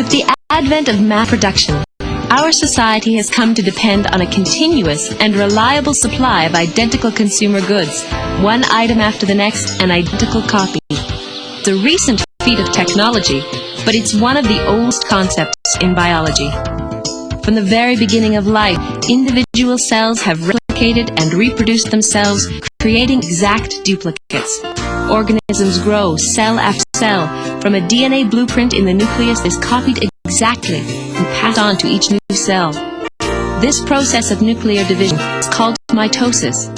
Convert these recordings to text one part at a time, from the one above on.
With the advent of mass production, our society has come to depend on a continuous and reliable supply of identical consumer goods, one item after the next, an identical copy. It's a recent feat of technology, but it's one of the oldest concepts in biology. From the very beginning of life, individual cells have replicated and reproduced themselves, creating exact duplicates. Organisms grow cell after cell. From a DNA blueprint in the nucleus is copied exactly and passed on to each new cell. This process of nuclear division is called mitosis,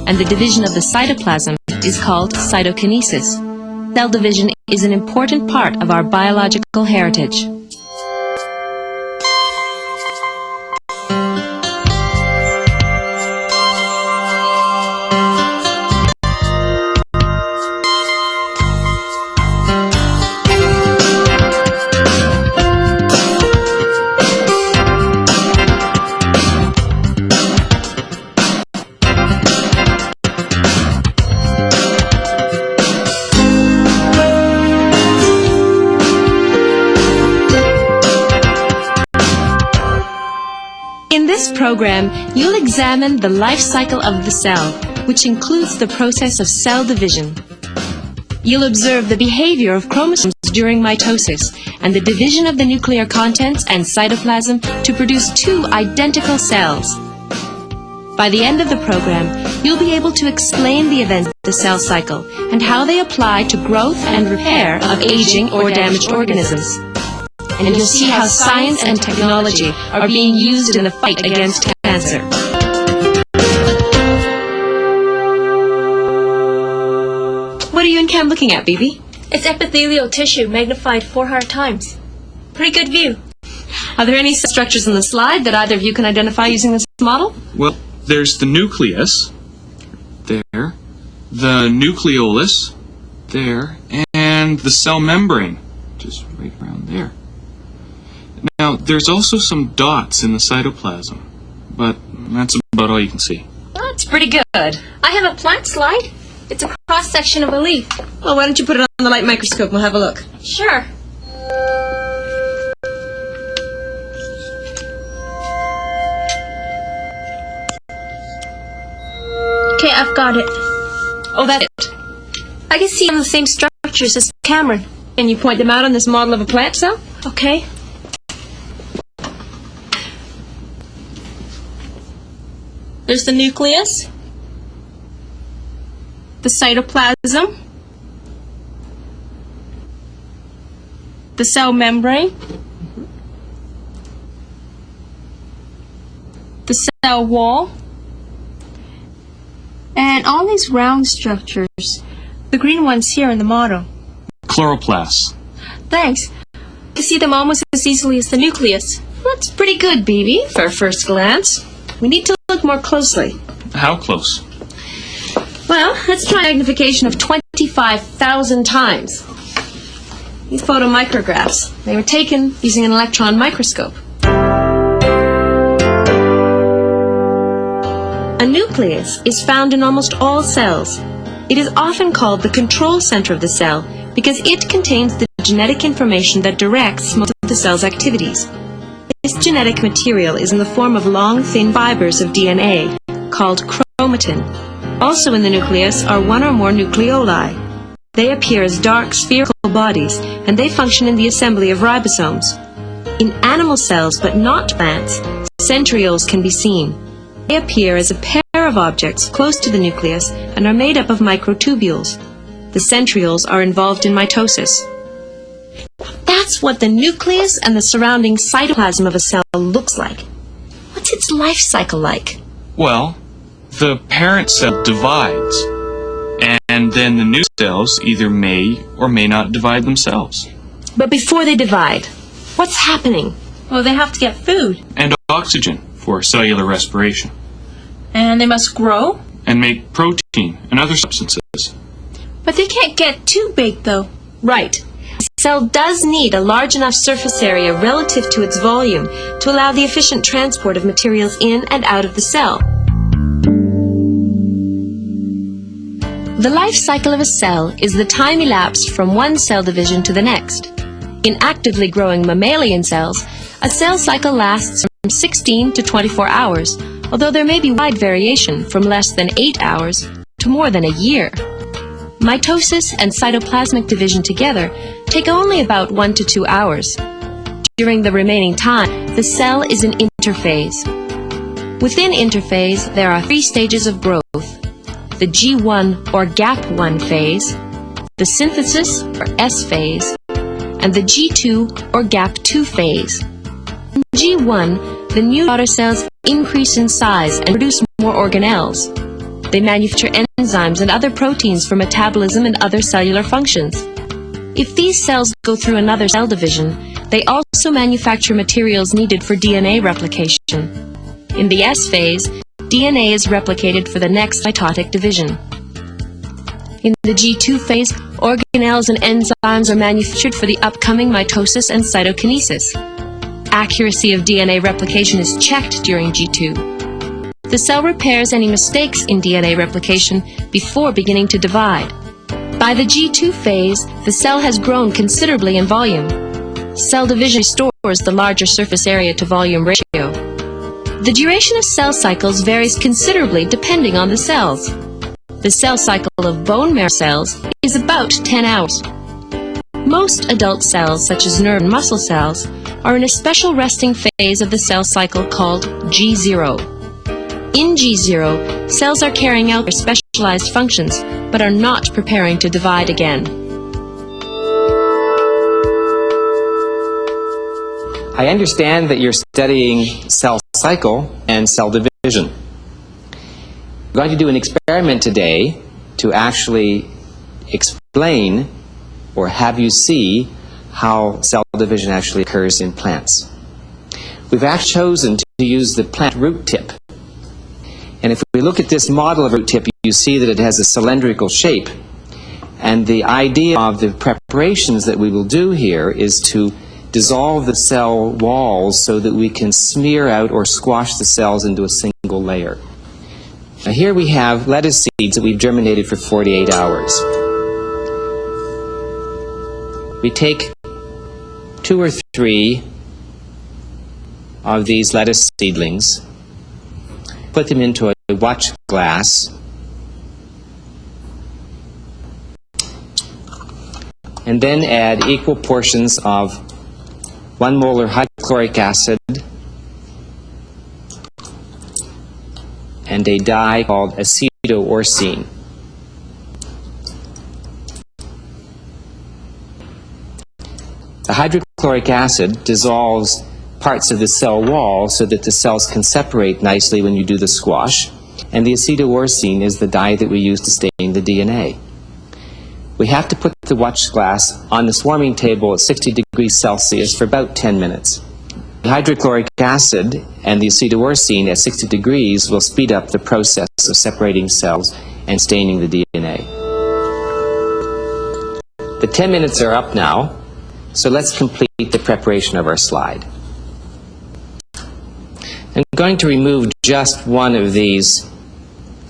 and the division of the cytoplasm is called cytokinesis. Cell division is an important part of our biological heritage. In this program, you'll examine the life cycle of the cell, which includes the process of cell division. You'll observe the behavior of chromosomes during mitosis and the division of the nuclear contents and cytoplasm to produce two identical cells. By the end of the program, you'll be able to explain the events of the cell cycle and how they apply to growth and repair of aging or damaged organisms. And you'll see how science and technology are being used in the fight against cancer. What are you and Cam looking at, Bibi? It's epithelial tissue magnified 400 times. Pretty good view. Are there any structures in the slide that either of you can identify using this model? Well, there's the nucleus, there, the nucleolus, there, and the cell membrane, just right around there. Now, there's also some dots in the cytoplasm, but that's about all you can see. That's pretty good. I have a plant slide. It's a cross-section of a leaf. Well, why don't you put it on the light microscope and we'll have a look. Sure. Okay, I've got it. Oh, that's it. I can see some of the same structures as Cameron. Can you point them out on this model of a plant cell? Okay. There's the nucleus, the cytoplasm, the cell membrane, the cell wall, and all these round structures. The green ones here in the model. Chloroplasts. Thanks. I can see them almost as easily as the nucleus. That's pretty good, Bibi, for a first glance. We need to look more closely. How close? Well, let's try magnification of 25,000 times. These photomicrographs, they were taken using an electron microscope. A nucleus is found in almost all cells. It is often called the control center of the cell because it contains the genetic information that directs most of the cell's activities. This genetic material is in the form of long, thin fibers of DNA called chromatin. Also in the nucleus are one or more nucleoli. They appear as dark spherical bodies, and they function in the assembly of ribosomes. In animal cells, but not plants, centrioles can be seen. They appear as a pair of objects close to the nucleus and are made up of microtubules. The centrioles are involved in mitosis. That's what the nucleus and the surrounding cytoplasm of a cell looks like. What's its life cycle like? Well, the parent cell divides, and then the new cells either may or may not divide themselves. But before they divide, what's happening? Well, they have to get food. And oxygen for cellular respiration. And they must grow. And make protein and other substances. But they can't get too big, though. Right. A cell does need a large enough surface area relative to its volume to allow the efficient transport of materials in and out of the cell. The life cycle of a cell is the time elapsed from one cell division to the next. In actively growing mammalian cells, a cell cycle lasts from 16 to 24 hours, although there may be wide variation from less than 8 hours to more than a year. Mitosis and cytoplasmic division together take only about 1 to 2 hours. During the remaining time, the cell is in interphase. Within interphase, there are 3 stages of growth: the G1 or gap1 phase, the synthesis or S phase, and the G2 or gap2 phase. In G1, the new daughter cells increase in size and produce more organelles. They manufacture enzymes and other proteins for metabolism and other cellular functions. If these cells go through another cell division, they also manufacture materials needed for DNA replication. In the S phase, DNA is replicated for the next mitotic division. In the G2 phase, organelles and enzymes are manufactured for the upcoming mitosis and cytokinesis. Accuracy of DNA replication is checked during G2. The cell repairs any mistakes in DNA replication before beginning to divide. By the G2 phase, the cell has grown considerably in volume. Cell division restores the larger surface area to volume ratio. The duration of cell cycles varies considerably depending on the cells. The cell cycle of bone marrow cells is about 10 hours. Most adult cells, such as nerve and muscle cells, are in a special resting phase of the cell cycle called G0. In G0, cells are carrying out their specialized functions, but are not preparing to divide again. I understand that you're studying cell cycle and cell division. We're going to do an experiment today to actually explain or have you see how cell division actually occurs in plants. We've actually chosen to use the plant root tip. And if we look at this model of root tip, you see that it has a cylindrical shape. And the idea of the preparations that we will do here is to dissolve the cell walls so that we can smear out or squash the cells into a single layer. Now here we have lettuce seeds that we've germinated for 48 hours. We take 2 or 3 of these lettuce seedlings, put them into a watch glass, and then add equal portions of 1 molar hydrochloric acid and a dye called acetoorcine. The hydrochloric acid dissolves parts of the cell wall so that the cells can separate nicely when you do the squash, and the acetoorcine is the dye that we use to stain the DNA. We have to put the watch glass on the swarming table at 60 degrees Celsius for about 10 minutes. The hydrochloric acid and the acetoorcine at 60 degrees will speed up the process of separating cells and staining the DNA. The 10 minutes are up now, so let's complete the preparation of our slide. I'm going to remove just one of these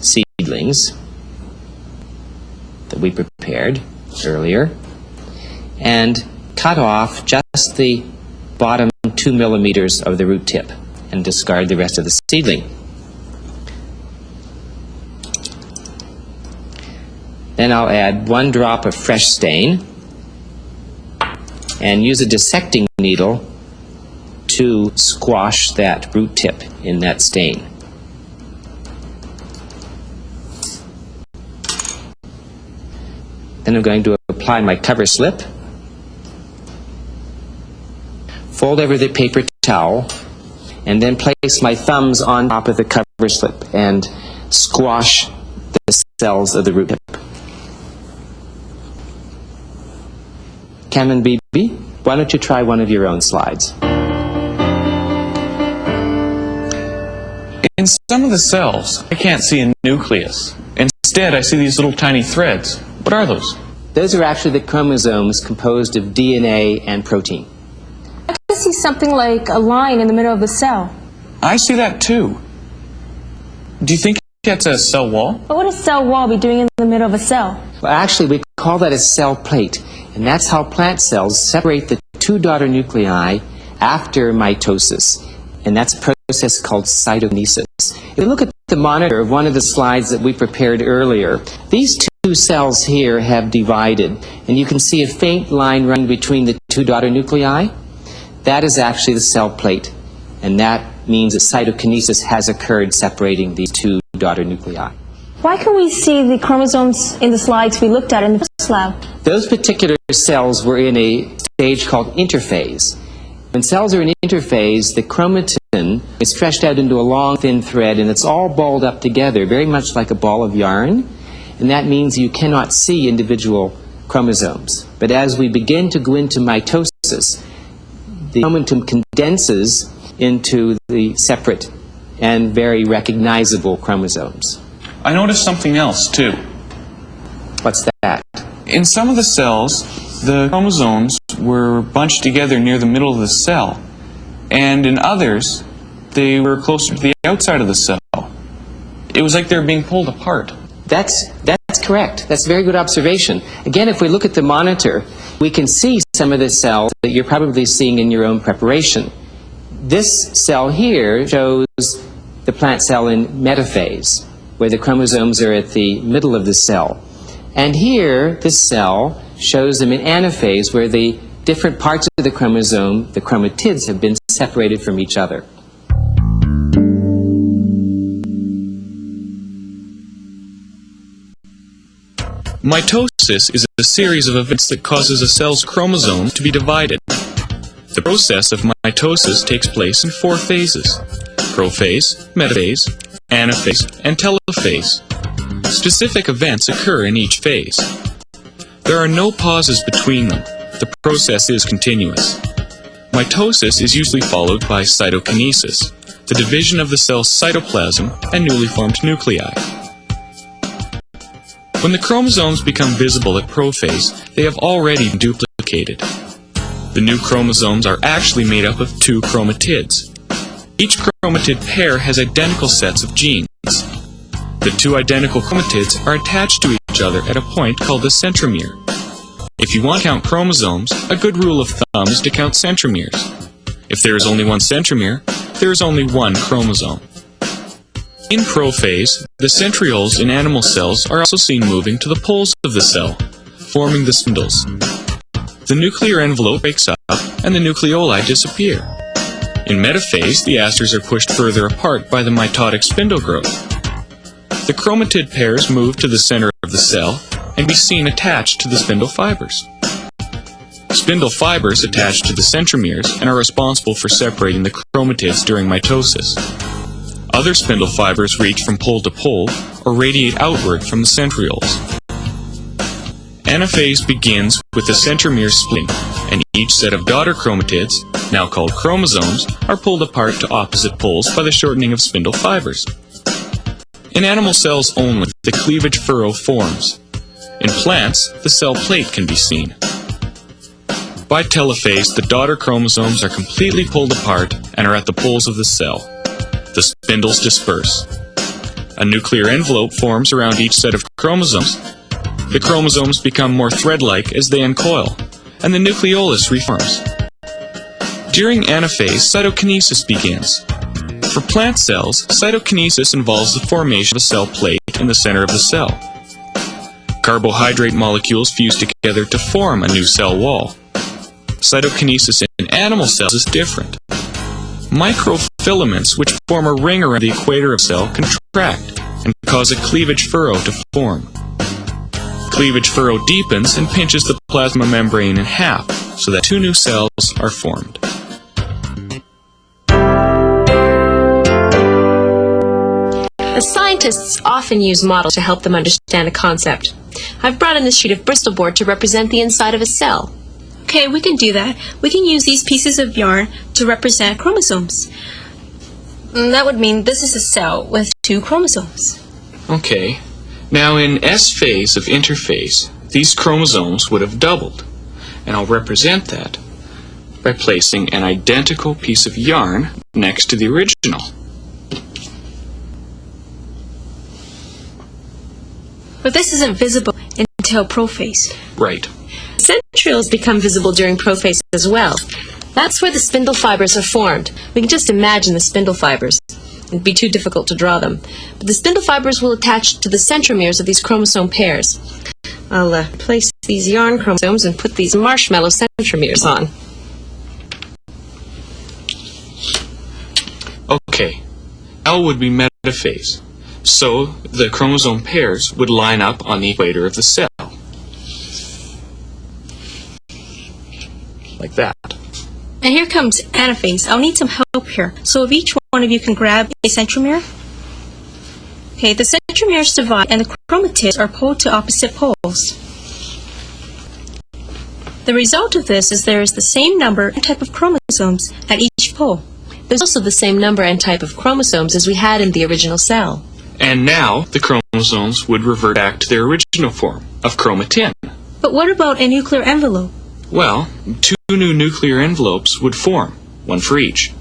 seedlings that we prepared earlier and cut off just the bottom 2 millimeters of the root tip and discard the rest of the seedling. Then I'll add 1 drop of fresh stain and use a dissecting needle to squash that root tip in that stain. Then I'm going to apply my cover slip, fold over the paper towel, and then place my thumbs on top of the cover slip and squash the cells of the root tip. Cameron Beebe, why don't you try one of your own slides? In some of the cells, I can't see a nucleus. Instead, I see these little tiny threads. What are those? Those are actually the chromosomes composed of DNA and protein. I can see something like a line in the middle of the cell. I see that too. Do you think that's a cell wall? But what does cell wall be doing in the middle of a cell? Well, actually, we call that a cell plate. And that's how plant cells separate the two daughter nuclei after mitosis. And that's a process called cytokinesis. If you look at the monitor of one of the slides that we prepared earlier, these two cells here have divided, and you can see a faint line running between the two daughter nuclei. That is actually the cell plate, and that means that cytokinesis has occurred separating these two daughter nuclei. Why can we see the chromosomes in the slides we looked at in the first lab? Those particular cells were in a stage called interphase. When cells are in interphase, the chromatin is stretched out into a long, thin thread, and it's all balled up together, very much like a ball of yarn, and that means you cannot see individual chromosomes. But as we begin to go into mitosis, the chromatin condenses into the separate and very recognizable chromosomes. I noticed something else, too. What's that? In some of the cells, the chromosomes were bunched together near the middle of the cell, and in others, they were closer to the outside of the cell. It was like they were being pulled apart. That's correct. That's a very good observation. Again, if we look at the monitor, we can see some of the cells that you're probably seeing in your own preparation. This cell here shows the plant cell in metaphase, where the chromosomes are at the middle of the cell. And here, this cell shows them in anaphase, where the different parts of the chromosome, the chromatids, have been separated from each other. Mitosis is a series of events that causes a cell's chromosome to be divided. The process of mitosis takes place in 4 phases: prophase, metaphase, anaphase, and telophase. Specific events occur in each phase. There are no pauses between them. The process is continuous. Mitosis is usually followed by cytokinesis, the division of the cell's cytoplasm and newly formed nuclei. When the chromosomes become visible at prophase, they have already been duplicated. The new chromosomes are actually made up of 2 chromatids. Each chromatid pair has identical sets of genes. The 2 identical chromatids are attached to each other at a point called the centromere. If you want to count chromosomes, a good rule of thumb is to count centromeres. If there is only one centromere, there is only one chromosome. In prophase, the centrioles in animal cells are also seen moving to the poles of the cell, forming the spindles. The nuclear envelope breaks up and the nucleoli disappear. In metaphase, the asters are pushed further apart by the mitotic spindle growth. The chromatid pairs move to the center of the cell and be seen attached to the spindle fibers. Spindle fibers attach to the centromeres and are responsible for separating the chromatids during mitosis. Other spindle fibers reach from pole to pole or radiate outward from the centrioles. Anaphase begins with the centromere splitting, and each set of daughter chromatids, now called chromosomes, are pulled apart to opposite poles by the shortening of spindle fibers. In animal cells only, the cleavage furrow forms. In plants, the cell plate can be seen. By telophase, the daughter chromosomes are completely pulled apart and are at the poles of the cell. The spindles disperse. A nuclear envelope forms around each set of chromosomes. The chromosomes become more thread-like as they uncoil, and the nucleolus reforms. During anaphase, cytokinesis begins. For plant cells, cytokinesis involves the formation of a cell plate in the center of the cell. Carbohydrate molecules fuse together to form a new cell wall. Cytokinesis in animal cells is different. Microfilaments, which form a ring around the equator of the cell, contract and cause a cleavage furrow to form. Cleavage furrow deepens and pinches the plasma membrane in half, so that 2 new cells are formed. The scientists often use models to help them understand a concept. I've brought in this sheet of Bristol board to represent the inside of a cell. Okay, we can do that. We can use these pieces of yarn to represent chromosomes. That would mean this is a cell with 2 chromosomes. Okay. Now in S phase of interphase, these chromosomes would have doubled. And I'll represent that by placing an identical piece of yarn next to the original. But this isn't visible until prophase. Right. The centrioles become visible during prophase as well. That's where the spindle fibers are formed. We can just imagine the spindle fibers. It'd be too difficult to draw them. But the spindle fibers will attach to the centromeres of these chromosome pairs. I'll place these yarn chromosomes and put these marshmallow centromeres on. Okay, L would be metaphase, so the chromosome pairs would line up on the equator of the cell. Like that. And here comes anaphase. I'll need some help here. So if each one of you can grab a centromere. Okay, the centromeres divide and the chromatids are pulled to opposite poles. The result of this is there is the same number and type of chromosomes at each pole. There's also the same number and type of chromosomes as we had in the original cell. And now the chromosomes would revert back to their original form of chromatin. But what about a nuclear envelope? Well, two new nuclear envelopes would form, one for each.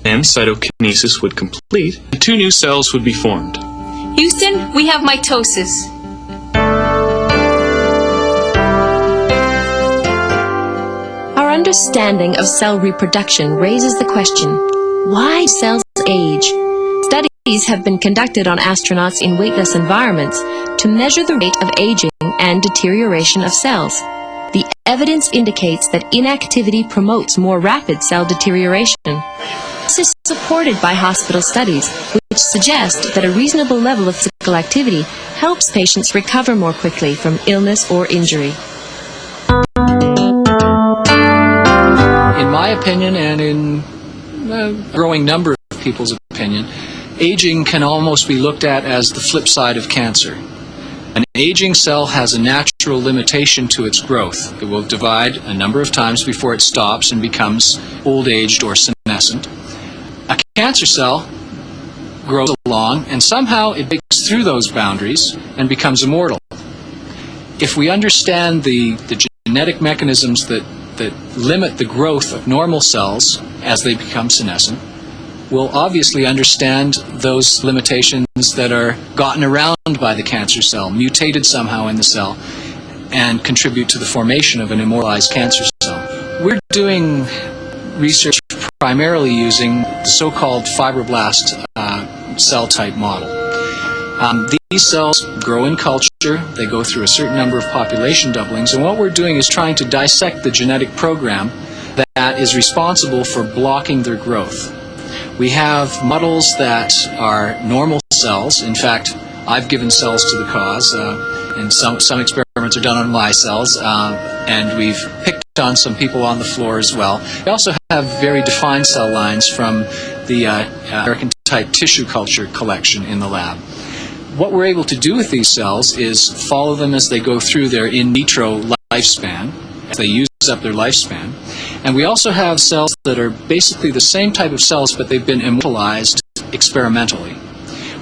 Then cytokinesis would complete, and two new cells would be formed. Houston, we have mitosis. Our understanding of cell reproduction raises the question, why cells age? Studies have been conducted on astronauts in weightless environments to measure the rate of aging and deterioration of cells. The evidence indicates that inactivity promotes more rapid cell deterioration. This is supported by hospital studies, which suggest that a reasonable level of physical activity helps patients recover more quickly from illness or injury. In my opinion, and in a growing number of people's opinion, aging can almost be looked at as the flip side of cancer. An aging cell has a natural limitation to its growth. It will divide a number of times before it stops and becomes old-aged or senescent. A cancer cell grows along and somehow it breaks through those boundaries and becomes immortal. If we understand the genetic mechanisms that limit the growth of normal cells as they become senescent, we'll obviously understand those limitations that are gotten around by the cancer cell, mutated somehow in the cell, and contribute to the formation of an immortalized cancer cell. We're doing research primarily using the so-called fibroblast cell type model. These cells grow in culture, they go through a certain number of population doublings, and what we're doing is trying to dissect the genetic program that is responsible for blocking their growth. We have models that are normal cells. In fact, I've given cells to the cause, and some experiments are done on my cells, and we've picked on some people on the floor as well. We also have very defined cell lines from the American type tissue culture collection in the lab. What we're able to do with these cells is follow them as they go through their in vitro lifespan, as they use up their lifespan. And we also have cells that are basically the same type of cells, but they've been immortalized experimentally.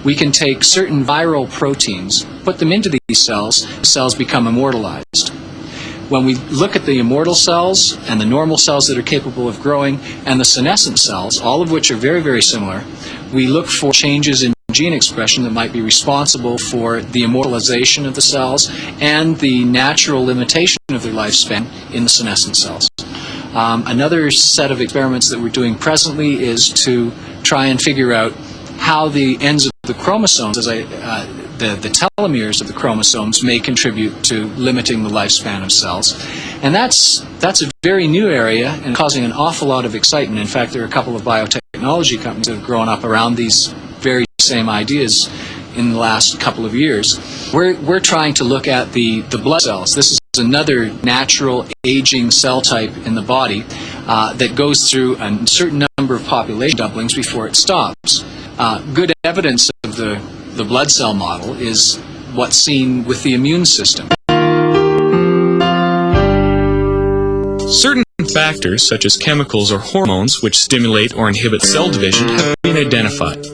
We can take certain viral proteins, put them into these cells become immortalized. When we look at the immortal cells and the normal cells that are capable of growing and the senescent cells, all of which are very, very similar, we look for changes in gene expression that might be responsible for the immortalization of the cells and the natural limitation of their lifespan in the senescent cells. Another set of experiments that we're doing presently is to try and figure out how the ends of the chromosomes, the telomeres of the chromosomes, may contribute to limiting the lifespan of cells. And that's a very new area and causing an awful lot of excitement. In fact, there are a couple of biotechnology companies that have grown up around these very same ideas in the last couple of years. We're trying to look at the blood cells. This is another natural aging cell type in the body that goes through a certain number of population doublings before it stops. Good evidence of the blood cell model is what's seen with the immune system. Certain factors, such as chemicals or hormones which stimulate or inhibit cell division, have been identified.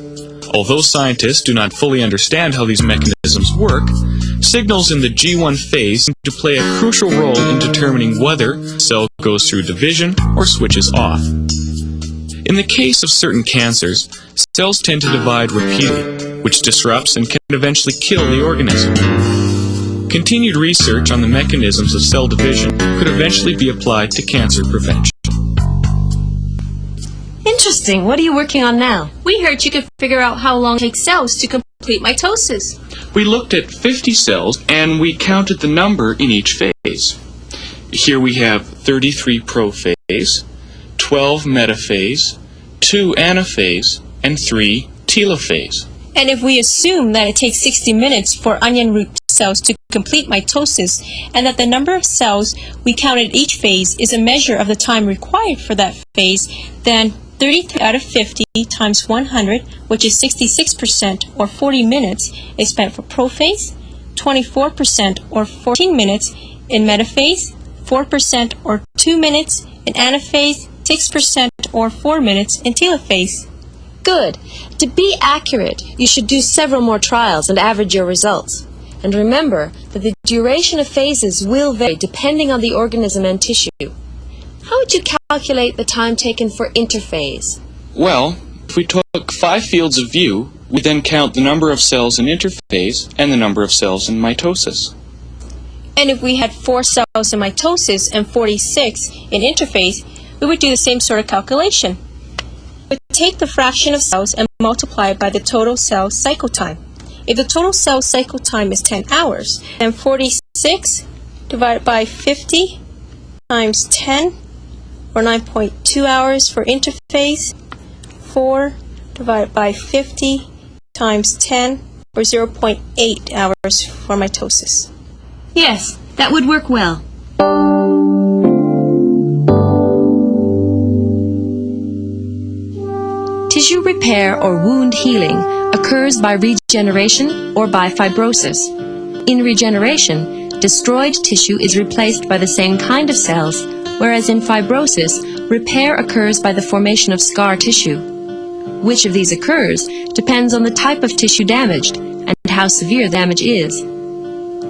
Although scientists do not fully understand how these mechanisms work, signals in the G1 phase seem to play a crucial role in determining whether a cell goes through division or switches off. In the case of certain cancers, cells tend to divide repeatedly, which disrupts and can eventually kill the organism. continued research on the mechanisms of cell division could eventually be applied to cancer prevention. Interesting. What are you working on now? We heard you could figure out how long it takes cells to complete mitosis. We looked at 50 cells and we counted the number in each phase. Here we have 33 prophase, 12 metaphase, 2 anaphase, and 3 telophase. And if we assume that it takes 60 minutes for onion root cells to complete mitosis, and that the number of cells we counted each phase is a measure of the time required for that phase, then 33 out of 50 times 100, which is 66% or 40 minutes, is spent for prophase, 24% or 14 minutes in metaphase, 4% or 2 minutes in anaphase, 6% or 4 minutes in telophase. Good. To be accurate, you should do several more trials and average your results. And remember that the duration of phases will vary depending on the organism and tissue. How would you calculate the time taken for interphase? Well, if we took 5 fields of view, we then count the number of cells in interphase and the number of cells in mitosis. And if we had 4 cells in mitosis and 46 in interphase, we would do the same sort of calculation. We would take the fraction of cells and multiply it by the total cell cycle time. If the total cell cycle time is 10 hours, then 46 divided by 50 times 10, or 9.2 hours for interphase, 4 divided by 50 times 10, or 0.8 hours for mitosis. Yes, that would work well. Tissue repair or wound healing occurs by regeneration or by fibrosis. In regeneration, destroyed tissue is replaced by the same kind of cells, whereas in fibrosis, repair occurs by the formation of scar tissue. Which of these occurs depends on the type of tissue damaged and how severe the damage is.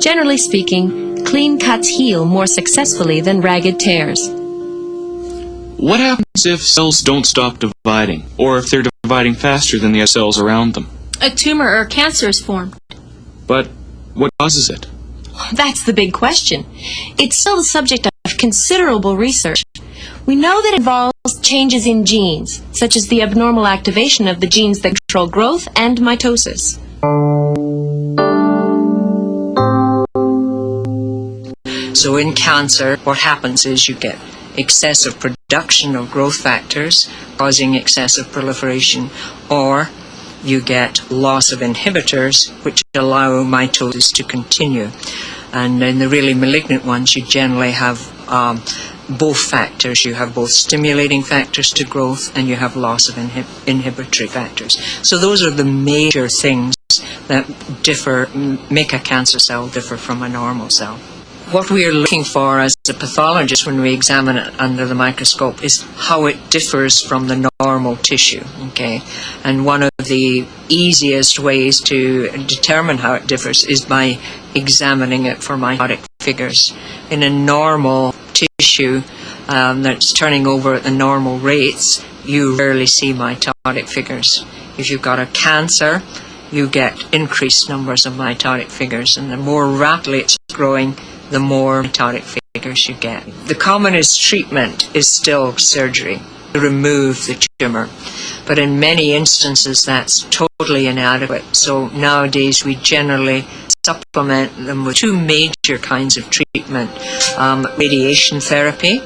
Generally speaking, clean cuts heal more successfully than ragged tears. What happens if cells don't stop dividing, or if they're dividing faster than the other cells around them? A tumor or cancer is formed. But what causes it? That's the big question. It's still the subject of considerable research. We know that it involves changes in genes, such as the abnormal activation of the genes that control growth and mitosis. So in cancer, what happens is you get excessive production of growth factors causing excessive proliferation, or you get loss of inhibitors which allow mitosis to continue. And in the really malignant ones, you generally have both factors. You have both stimulating factors to growth and you have loss of inhibitory factors. So those are the major things that make a cancer cell differ from a normal cell. What we are looking for as a pathologist when we examine it under the microscope is how it differs from the normal tissue, okay? And one of the easiest ways to determine how it differs is by examining it for mitotic figures. In a normal tissue that's turning over at the normal rates, you rarely see mitotic figures. If you've got a cancer, you get increased numbers of mitotic figures, and the more rapidly it's growing, the more mitotic figures you get. The commonest treatment is still surgery to remove the tumor, but in many instances that's totally inadequate. So nowadays we generally supplement them with 2 major kinds of treatment, radiation therapy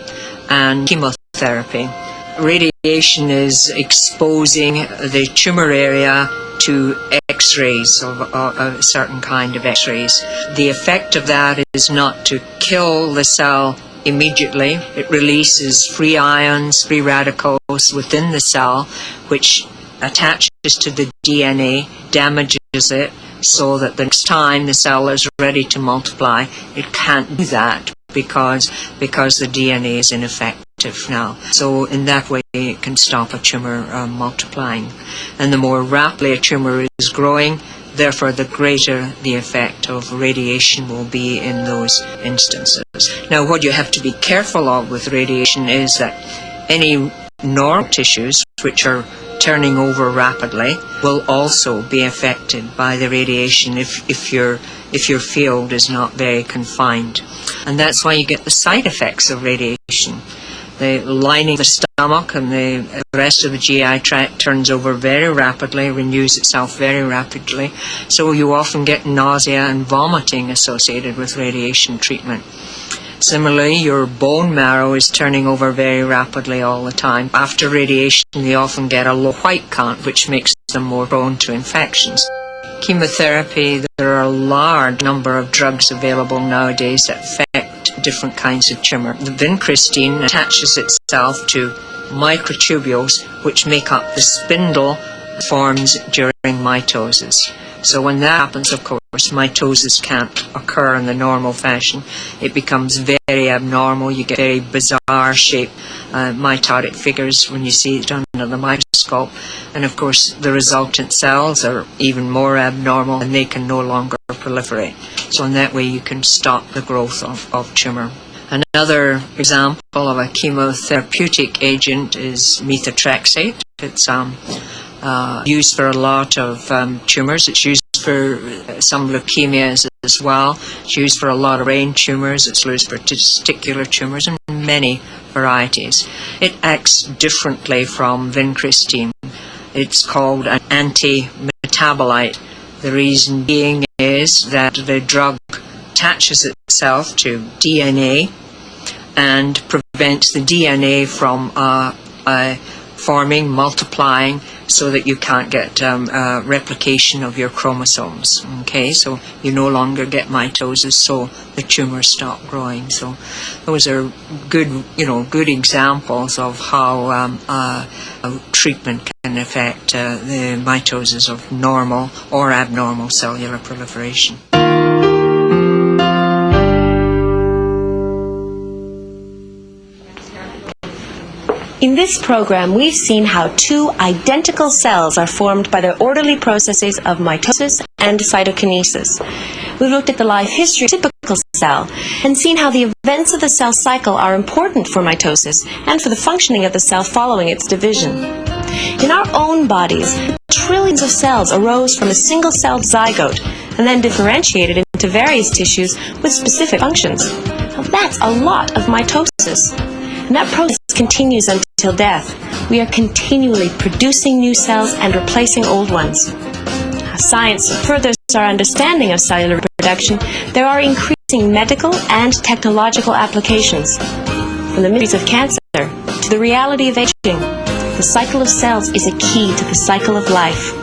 and chemotherapy. Radiation is exposing the tumor area to X-rays, of a certain kind of X-rays. The effect of that is not to kill the cell immediately. It releases free ions, free radicals within the cell, which attaches to the DNA, damages it, so that the next time the cell is ready to multiply, it can't do that because the DNA is ineffective now. So in that way it can stop a tumor multiplying. And the more rapidly a tumor is growing, therefore the greater the effect of radiation will be in those instances. Now what you have to be careful of with radiation is that any normal tissues which are turning over rapidly will also be affected by the radiation if you're if your field is not very confined. And that's why you get the side effects of radiation. The lining of the stomach and the rest of the GI tract turns over very rapidly, renews itself very rapidly, so you often get nausea and vomiting associated with radiation treatment. Similarly, your bone marrow is turning over very rapidly all the time. After radiation, they often get a low white count, which makes them more prone to infections. Chemotherapy, there are a large number of drugs available nowadays that affect different kinds of tumour. The vincristine attaches itself to microtubules which make up the spindle forms during mitosis. So when that happens, of course, mitosis can't occur in the normal fashion. It becomes very abnormal. You get very bizarre shaped mitotic figures when you see it under the microscope. And of course, the resultant cells are even more abnormal and they can no longer proliferate. So in that way, you can stop the growth of tumour. Another example of a chemotherapeutic agent is methotrexate. It's used for a lot of tumours. It's used for some leukemias as well. It's used for a lot of brain tumours. It's used for testicular tumours and many varieties. It acts differently from vincristine. It's called an anti-metabolite. The reason being is that the drug attaches itself to DNA and prevents the DNA from forming, multiplying, so that you can't get replication of your chromosomes. Okay, so you no longer get mitosis, so the tumors stop growing. So those are good examples of how treatment can affect the mitosis of normal or abnormal cellular proliferation. In this program, we've seen how two identical cells are formed by the orderly processes of mitosis and cytokinesis. We've looked at the life history of a typical cell and seen how the events of the cell cycle are important for mitosis and for the functioning of the cell following its division. In our own bodies, trillions of cells arose from a single-celled zygote and then differentiated into various tissues with specific functions. Now, that's a lot of mitosis. And that process continues until death. We are continually producing new cells and replacing old ones. As science furthers our understanding of cellular reproduction, there are increasing medical and technological applications. From the mysteries of cancer to the reality of aging, the cycle of cells is a key to the cycle of life.